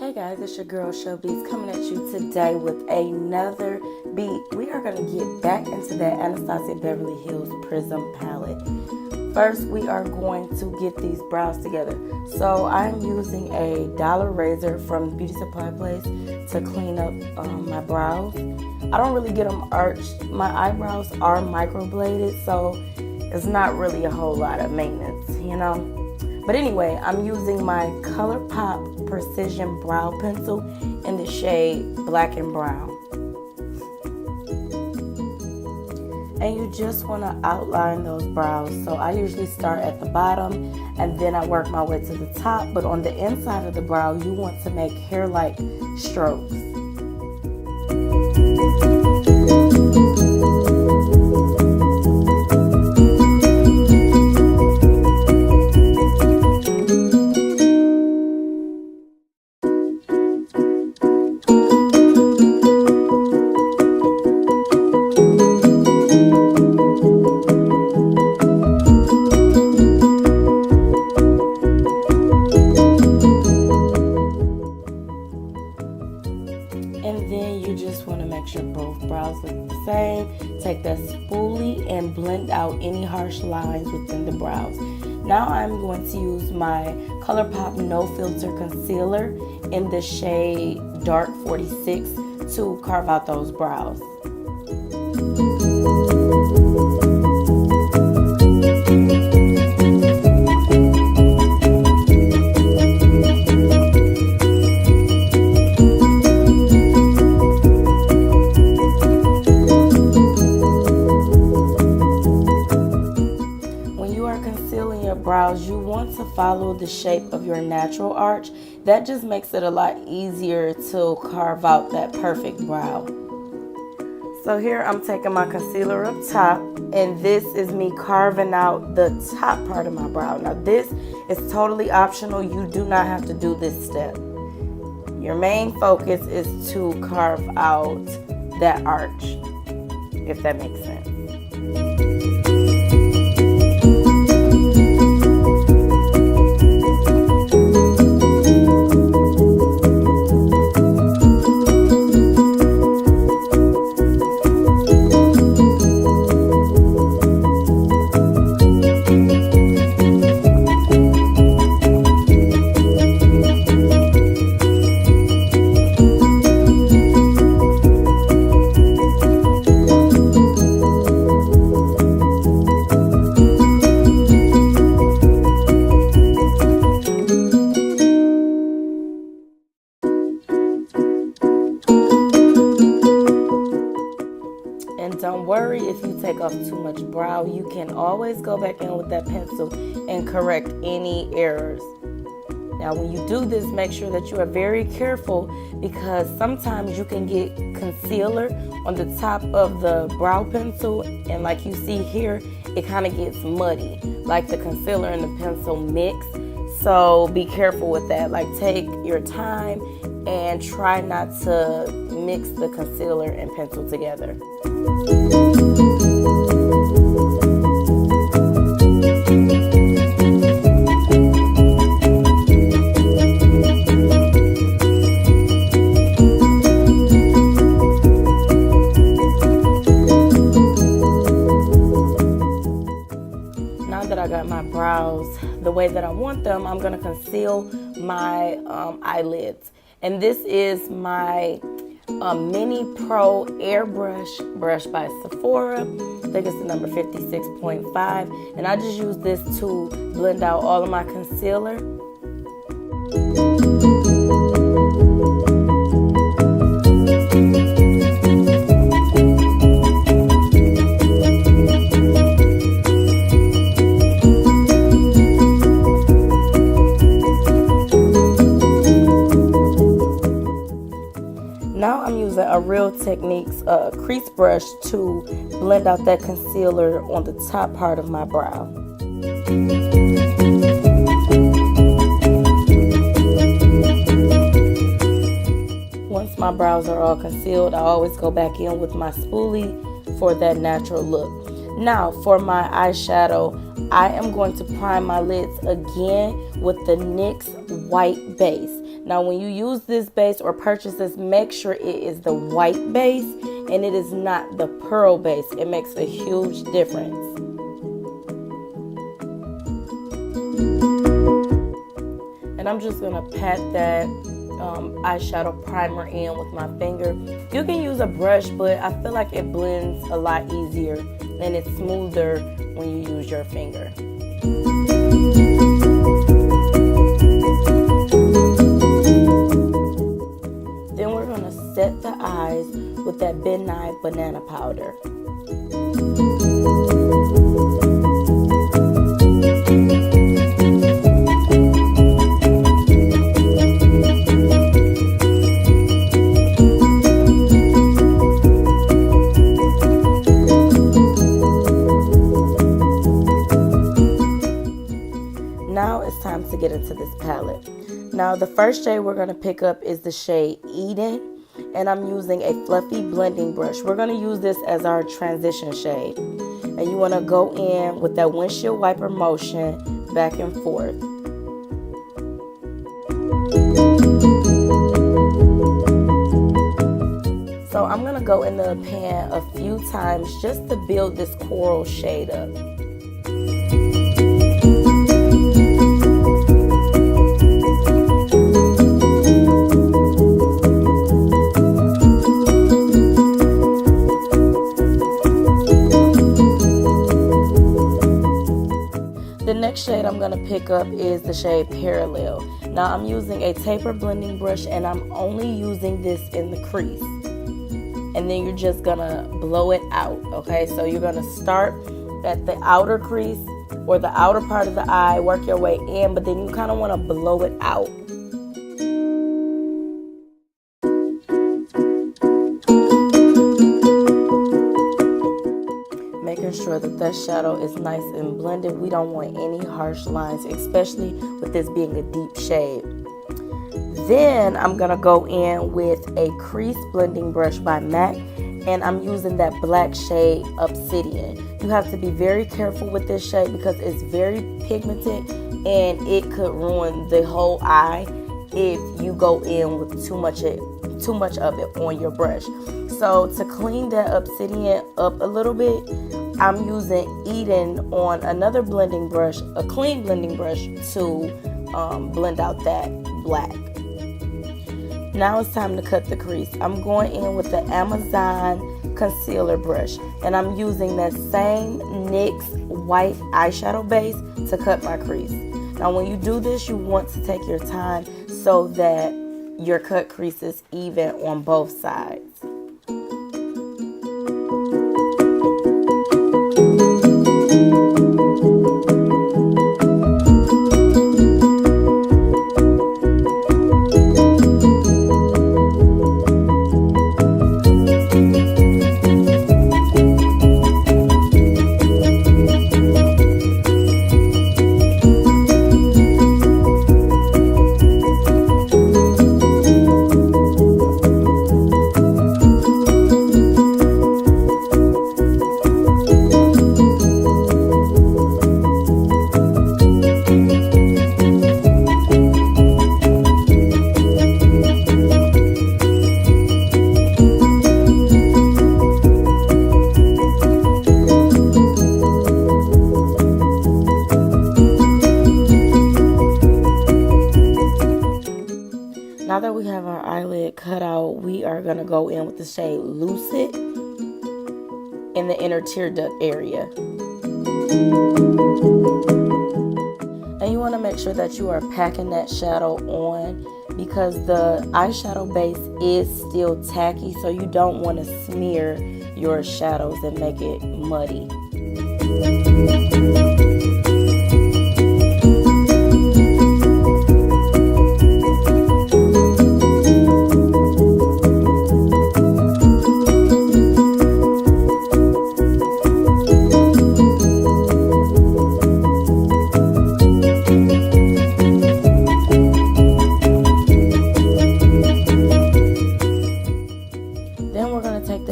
Hey guys, it's your girl Showbiz coming at you today with another beat. We are going to get back into that Anastasia Beverly Hills Prism palette. First, we are going to get these brows together. So I'm using a dollar razor from Beauty Supply Place to clean up my brows. I don't really get them arched. My eyebrows are microbladed, so it's not really a whole lot of maintenance, you know. But anyway, I'm using my Colourpop Precision Brow Pencil in the shade Black and Brown. And you just want to outline those brows. So I usually start at the bottom and then I work my way to the top. But on the inside of the brow, you want to make hair-like strokes. And then you just want to make sure both brows look the same. Take that spoolie and blend out any harsh lines within the brows. Now I'm going to use my Colourpop No Filter Concealer in the shade Dark 46 to carve out those brows. Brows, you want to follow the shape of your natural arch. That just makes it a lot easier to carve out that perfect brow. So here I'm taking my concealer up top, and this is me carving out the top part of my brow. Now this is totally optional. You do not have to do this step. Your main focus is to carve out that arch, if that makes sense. And don't worry if you take off too much brow. You can always go back in with that pencil and correct any errors. Now when you do this, make sure that you are very careful, because sometimes you can get concealer on the top of the brow pencil, and like you see here, it kind of gets muddy, like the concealer and the pencil mix. So be careful with that. Like, take your time and try not to mix the concealer and pencil together. Now that I got my brows the way that I want them, I'm gonna conceal my eyelids. And this is my Mini Pro Airbrush brush by Sephora. I think it's the number 56.5. And I just use this to blend out all of my concealer. Now I'm using a Real Techniques crease brush to blend out that concealer on the top part of my brow. Once my brows are all concealed, I always go back in with my spoolie for that natural look. Now for my eyeshadow, I am going to prime my lids again with the NYX white base. Now when you use this base or purchase this, make sure it is the white base and it is not the pearl base. It makes a huge difference. And I'm just gonna pat that eyeshadow primer in with my finger. You can use a brush, but I feel like it blends a lot easier and it's smoother when you use your finger. Then we're gonna set the eyes with that Nye Banna Powder. Now it's time to get into this palette. Now the first shade we're going to pick up is the shade Eden, and I'm using a fluffy blending brush. We're going to use this as our transition shade, and you want to go in with that windshield wiper motion back and forth. So I'm going to go in the pan a few times just to build this coral shade up. The next shade I'm going to pick up is the shade Parallel. Now I'm using a taper blending brush and I'm only using this in the crease. And then you're just going to blow it out, okay? So you're going to start at the outer crease or the outer part of the eye, work your way in, but then you kind of want to blow it out. Making sure that that shadow is nice and blended. We don't want any harsh lines, especially with this being a deep shade. Then I'm going to go in with a crease blending brush by MAC, and I'm using that black shade Obsidian. You have to be very careful with this shade because it's very pigmented and it could ruin the whole eye if you go in with too much of it on your brush. So to clean that Obsidian up a little bit, I'm using Eden on another blending brush, a clean blending brush, to blend out that black. Now it's time to cut the crease. I'm going in with the Amazon concealer brush, and I'm using that same NYX white eyeshadow base to cut my crease. Now when you do this, you want to take your time so that your cut crease is even on both sides. Now that we have our eyelid cut out, we are going to go in with the shade Lucid in the inner tear duct area. And you want to make sure that you are packing that shadow on because the eyeshadow base is still tacky, so you don't want to smear your shadows and make it muddy.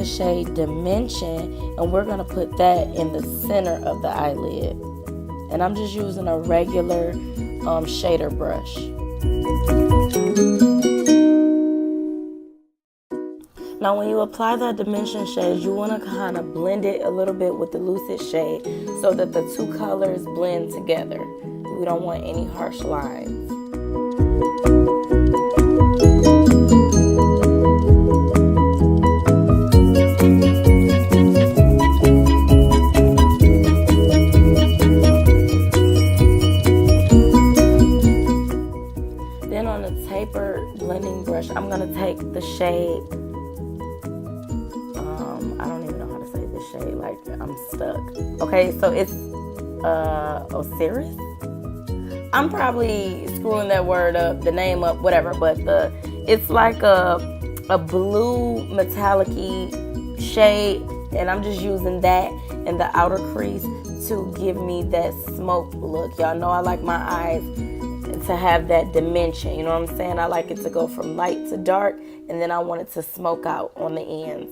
Shade Dimension, and we're going to put that in the center of the eyelid, and I'm just using a regular shader brush. Now when you apply that dimension shade, you want to kind of blend it a little bit with the lucid shade so that the two colors blend together. We don't want any harsh lines. Then on the tapered blending brush, I'm going to take the shade, I don't even know how to say this shade, like I'm stuck. Okay, so it's Osiris. I'm probably screwing that word up, the name up, whatever, but it's like a blue metallic-y shade, and I'm just using that in the outer crease to give me that smoke look. Y'all know I like my eyes to have that dimension, you know what I'm saying? I like it to go from light to dark, and then I want it to smoke out on the ends.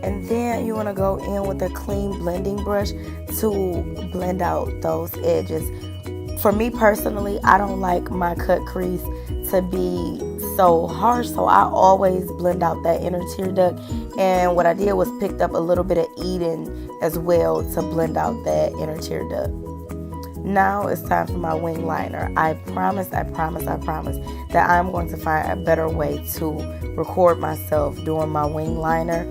And then you want to go in with a clean blending brush to blend out those edges. For me personally, I don't like my cut crease to be so harsh, so I always blend out that inner tear duct. And what I did was picked up a little bit of Eden as well to blend out that inner tear duct. Now it's time for my wing liner. I promise that I'm going to find a better way to record myself doing my wing liner.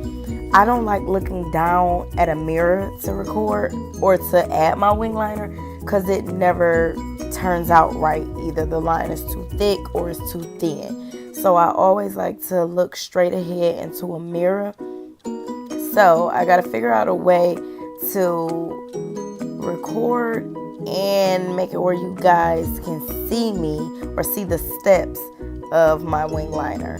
I don't like looking down at a mirror to record or to add my wing liner because it never turns out right. Either the line is too thick or it's too thin. So I always like to look straight ahead into a mirror. So I got to figure out a way to record and make it where you guys can see me or see the steps of my wing liner.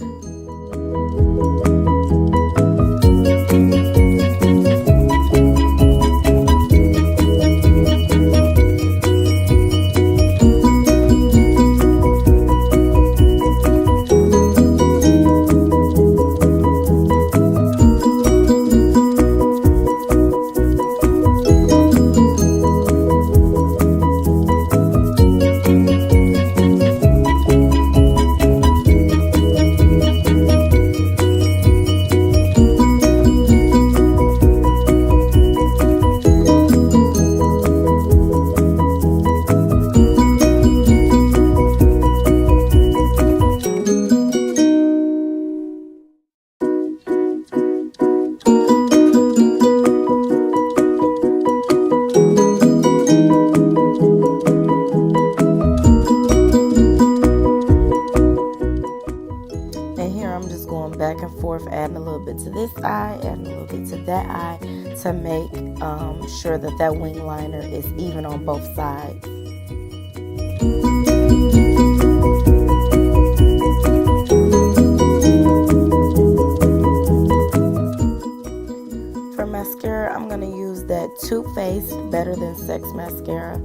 Back and forth, adding a little bit to this eye, adding a little bit to that eye to make sure that that wing liner is even on both sides. For mascara, I'm going to use that Too Faced Better Than Sex mascara.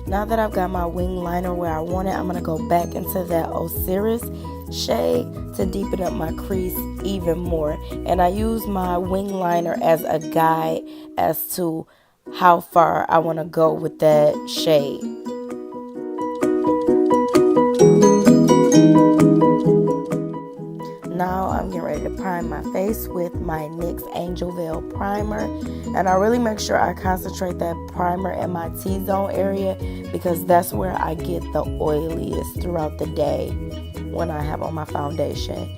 Now that I've got my wing liner where I want it, I'm going to go back into that Osiris shade to deepen up my crease even more. And I use my wing liner as a guide as to how far I want to go with that shade. Now I'm getting ready to prime my face with my Nyx Angel Veil primer, and I really make sure I concentrate that primer in my T-zone area because that's where I get the oiliest throughout the day when I have on my foundation.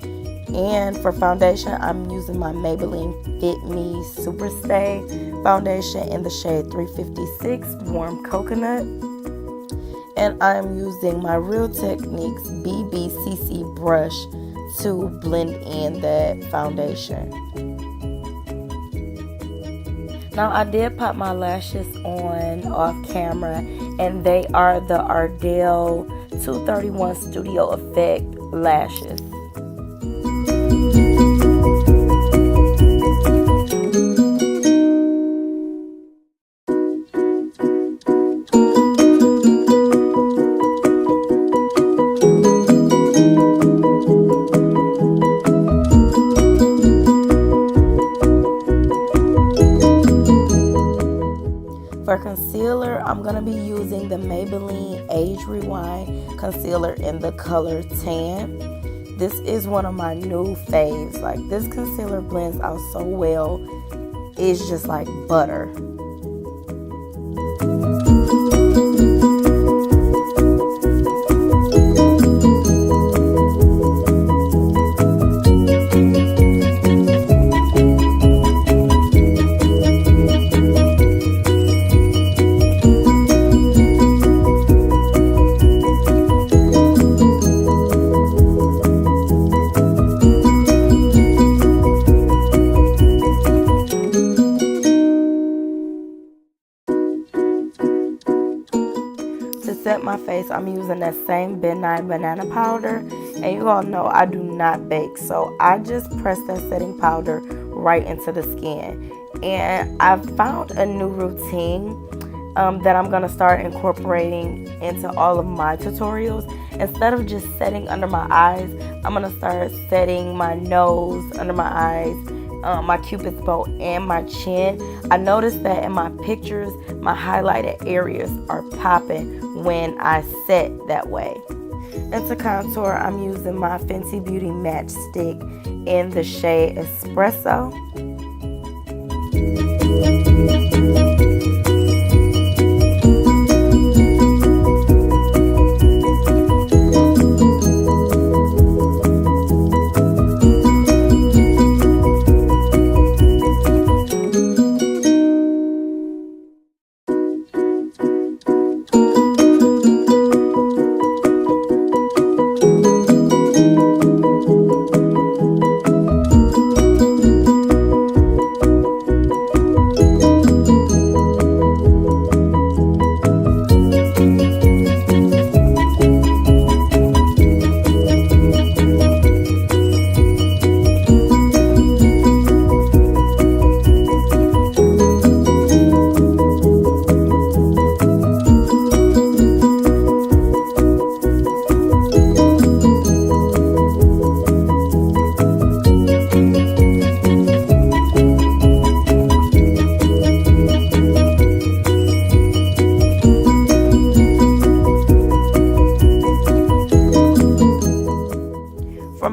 And for foundation, I'm using my Maybelline Fit Super Stay foundation in the shade 356 Warm Coconut, and I'm using my Real Techniques BBCC brush to blend in that foundation. Now I did pop my lashes on off camera, and they are the Ardell 231 Studio Effect lashes. I'm going to be using the Maybelline Age Rewind Concealer in the color Tan. This is one of my new faves. Like, this concealer blends out so well. It's just like butter. Set my face, I'm using that same Nye Banna Powder, and you all know I do not bake, so I just press that setting powder right into the skin. And I've found a new routine that I'm going to start incorporating into all of my tutorials. Instead of just setting under my eyes, I'm going to start setting my nose, under my eyes, my cupid's bow, and my chin. I noticed that in my pictures, my highlighted areas are popping when I set that way. And to contour, I'm using my Fenty Beauty Match Stick in the shade Espresso.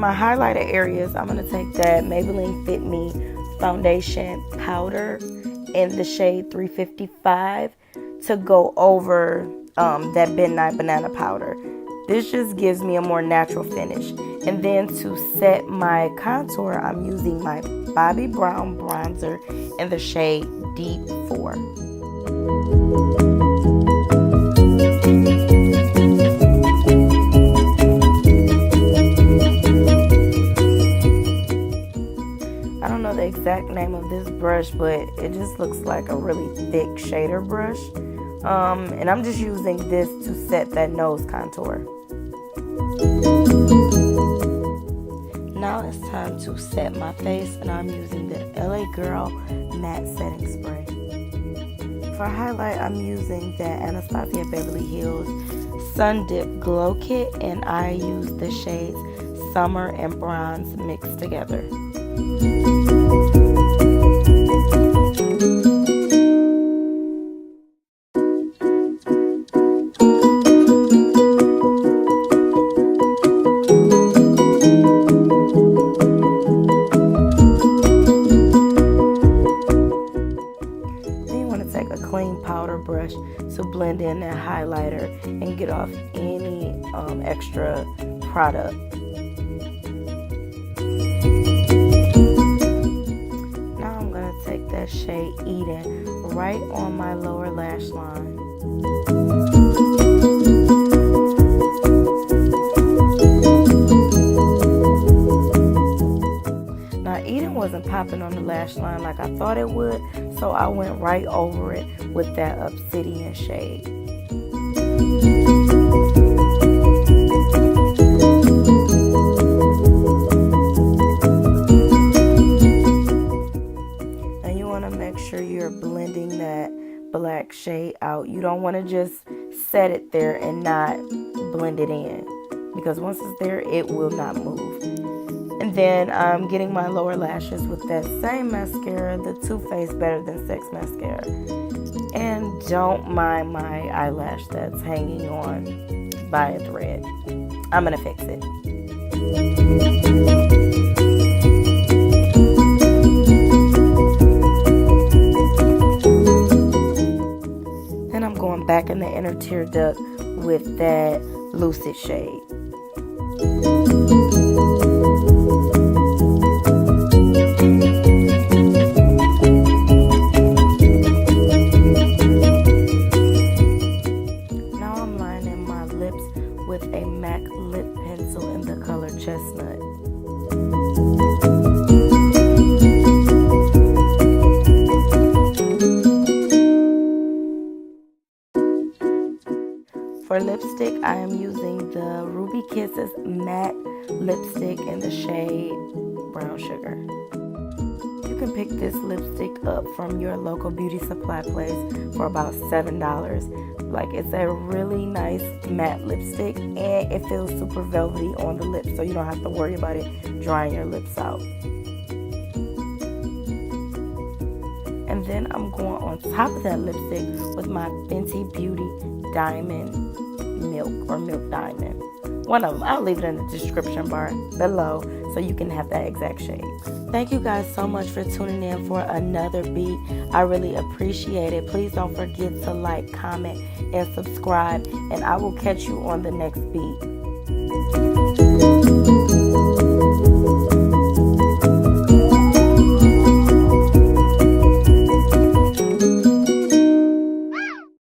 my highlighter areas, I'm going to take that Maybelline Fit Me foundation powder in the shade 355 to go over that Nye Banna Powder. This just gives me a more natural finish. And then to set my contour, I'm using my Bobbi Brown bronzer in the shade Deep 4. I don't know the exact name of this brush, but it just looks like a really thick shader brush. And I'm just using this to set that nose contour. Now it's time to set my face, and I'm using the LA Girl Matte Setting Spray. For highlight, I'm using the Anastasia Beverly Hills Sun Dip Glow Kit, and I use the shades Summer and Bronze mixed together. Brush to blend in that highlighter and get off any extra product. Now I'm going to take that shade Eden right on my lower lash line. Now Eden wasn't popping on the lash line like I thought it would, so I went right over it with that obsidian shade. And you want to make sure you're blending that black shade out. You don't want to just set it there and not blend it in, because once it's there, it will not move. And And then I'm getting my lower lashes with that same mascara, the Too Faced Better Than Sex mascara. And don't mind my eyelash that's hanging on by a thread. I'm gonna fix it. Then I'm going back in the inner tear duct with that Lucid shade. Now I'm lining my lips with a MAC lip pencil in the color Chestnut. For lipstick, I am using the Ruby Kisses matte lipstick in the shade Brown Sugar. You can pick this lipstick up from your local beauty supply place for about $7. Like, it's a really nice matte lipstick, and it feels super velvety on the lips, so you don't have to worry about it drying your lips out. And then I'm going on top of that lipstick with my Fenty Beauty Diamond Milk or Milk Diamond. One of them. I'll leave it in the description bar below so you can have that exact shade. Thank you guys so much for tuning in for another beat. I really appreciate it. Please don't forget to like, comment, and subscribe. And I will catch you on the next beat.